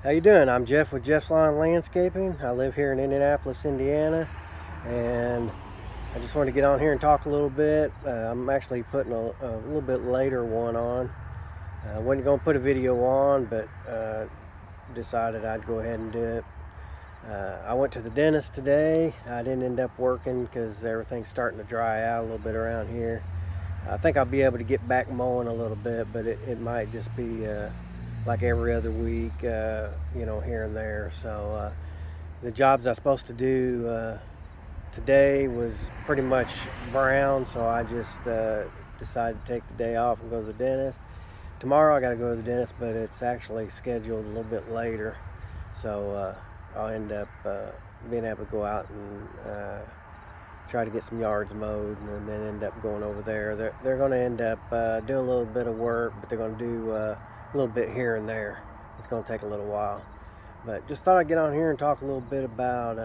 How you doing? I'm Jeff with Jeff's Lawn Landscaping. I live here in Indianapolis, Indiana, and I just wanted to get on here and talk a little bit. I'm actually putting a little bit later one on. I wasn't going to put a video on, but decided I'd go ahead and do it. I went to the dentist today. I didn't end up working because everything's starting to dry out a little bit around here. I think I'll be able to get back mowing a little bit, but it might just be like every other week, here and there. So the jobs I was supposed to do today was pretty much brown, so I just decided to take the day off and go to the dentist. Tomorrow I got to go to the dentist, but it's actually scheduled a little bit later, so I'll end up being able to go out and try to get some yards mowed, and then end up going over there. They're going to end up doing a little bit of work, but they're going to do a little bit here and there. It's going to take a little while, but just thought I'd get on here and talk a little bit about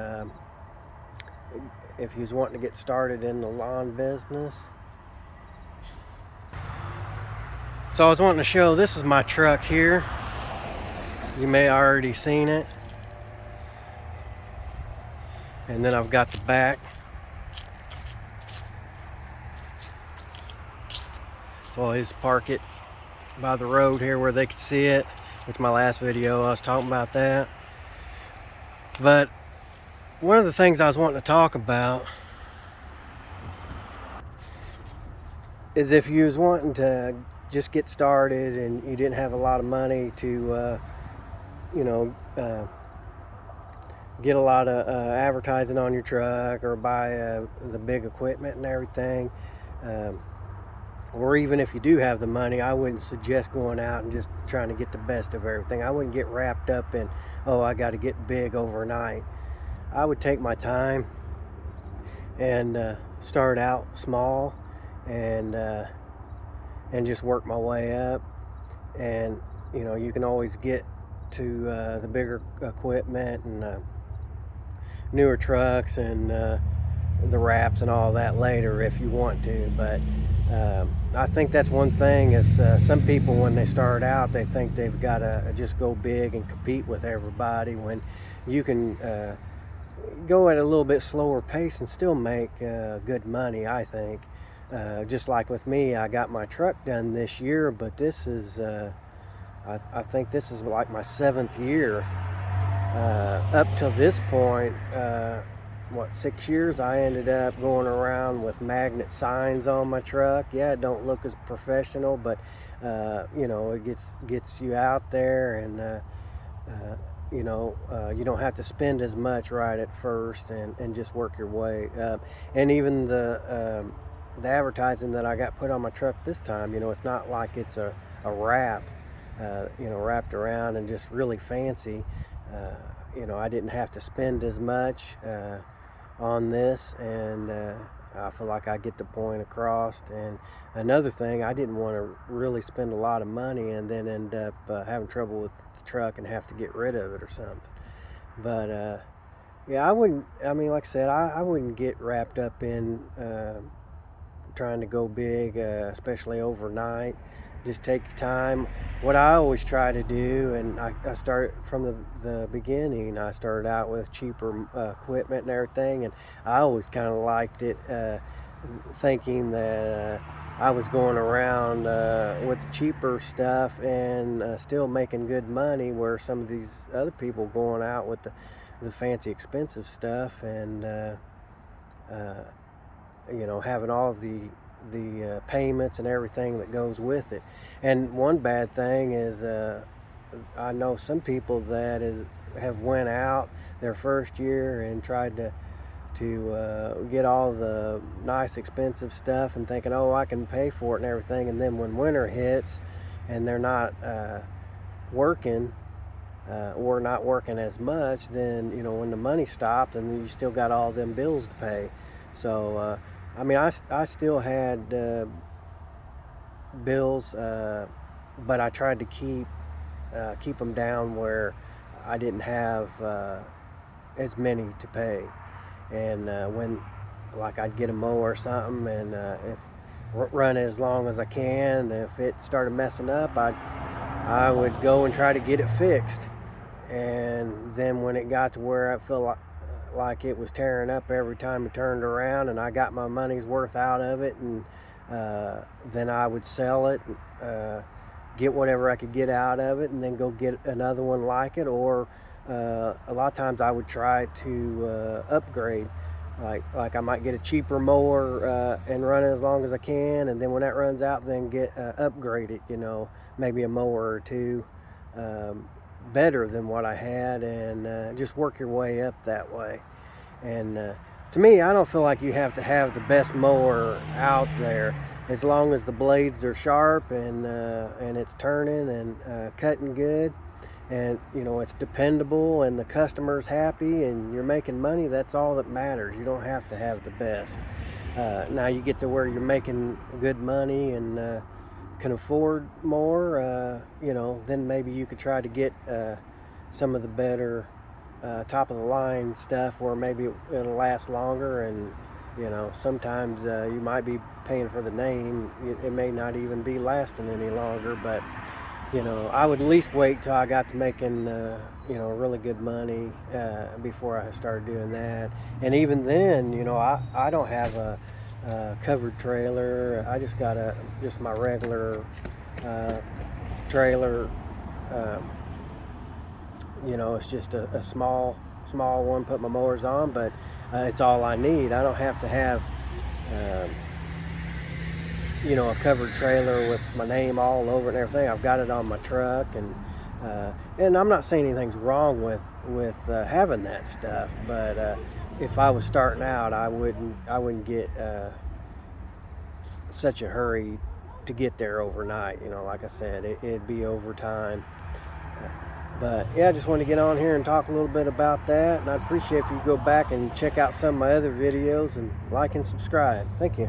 if you was wanting to get started in the lawn business. So I was wanting to show, this is my truck here. You may have already seen it. And then I've got the back. So I always park it by the road here where they could see it. With my last video I was talking about that. But one of the things I was wanting to talk about is if you was wanting to just get started and you didn't have a lot of money to get a lot of advertising on your truck or buy the big equipment and everything, or even if you do have the money, I wouldn't suggest going out and just trying to get the best of everything. I wouldn't get wrapped up in, oh, I got to get big overnight. I would take my time and start out small and just work my way up. And you can always get to the bigger equipment and newer trucks and the wraps and all that later if you want to. But I think that's one thing is some people, when they start out, they think they've got to just go big and compete with everybody, when you can go at a little bit slower pace and still make good money, I think. Just like with me, I got my truck done this year, but this is I think this is like my 7th year. Up till this point, 6 years, I ended up going around with magnet signs on my truck. Yeah, it don't look as professional, but it gets you out there, and you don't have to spend as much right at first, and just work your way up. And even the advertising that I got put on my truck this time, it's not like it's a wrap, wrapped around and just really fancy. I didn't have to spend as much on this, and I feel like I get the point across. And another thing, I didn't want to really spend a lot of money and then end up having trouble with the truck and have to get rid of it or something. But yeah, like I said, I wouldn't get wrapped up in trying to go big, especially overnight. Just take your time. What I always try to do, and I start from the beginning, I started out with cheaper equipment and everything, and I always kind of liked it, thinking that I was going around with the cheaper stuff and still making good money, where some of these other people going out with the fancy expensive stuff and having all the payments and everything that goes with it. And one bad thing is I know some people that have went out their first year and tried to get all the nice expensive stuff and thinking, oh, I can pay for it and everything, and then when winter hits and they're not working or not working as much, then when the money stopped, and you still got all them bills to pay. So I still had bills, but I tried to keep them down where I didn't have as many to pay. And when, like, I'd get a mower or something, and if run it as long as I can, if it started messing up, I would go and try to get it fixed. and then when it got to where I felt like it was tearing up every time I turned around, and I got my money's worth out of it, and then I would sell it, get whatever I could get out of it, and then go get another one like it. Or a lot of times I would try to upgrade. Like I might get a cheaper mower and run it as long as I can, and then when that runs out, then get upgrade it, maybe a mower or two better than what I had, and just work your way up that way. And to me, I don't feel like you have to have the best mower out there, as long as the blades are sharp and it's turning and cutting good, and it's dependable, and the customer's happy, and you're making money. That's all that matters. You don't have to have the best. Now you get to where you're making good money and can afford more, then maybe you could try to get some of the better top of the line stuff, where maybe it'll last longer. And sometimes you might be paying for the name. It may not even be lasting any longer, but I would at least wait till I got to making really good money before I started doing that. And even then, I don't have a covered trailer. I just got just my regular trailer. It's just a small one, put my mowers on, but it's all I need. I don't have to have a covered trailer with my name all over it and everything. I've got it on my truck, and I'm not saying anything's wrong with having that stuff, but if I was starting out, I wouldn't get such a hurry to get there overnight. Like I said, it'd be over time. But yeah, I just wanted to get on here and talk a little bit about that, and I'd appreciate if you go back and check out some of my other videos and like and subscribe. Thank you.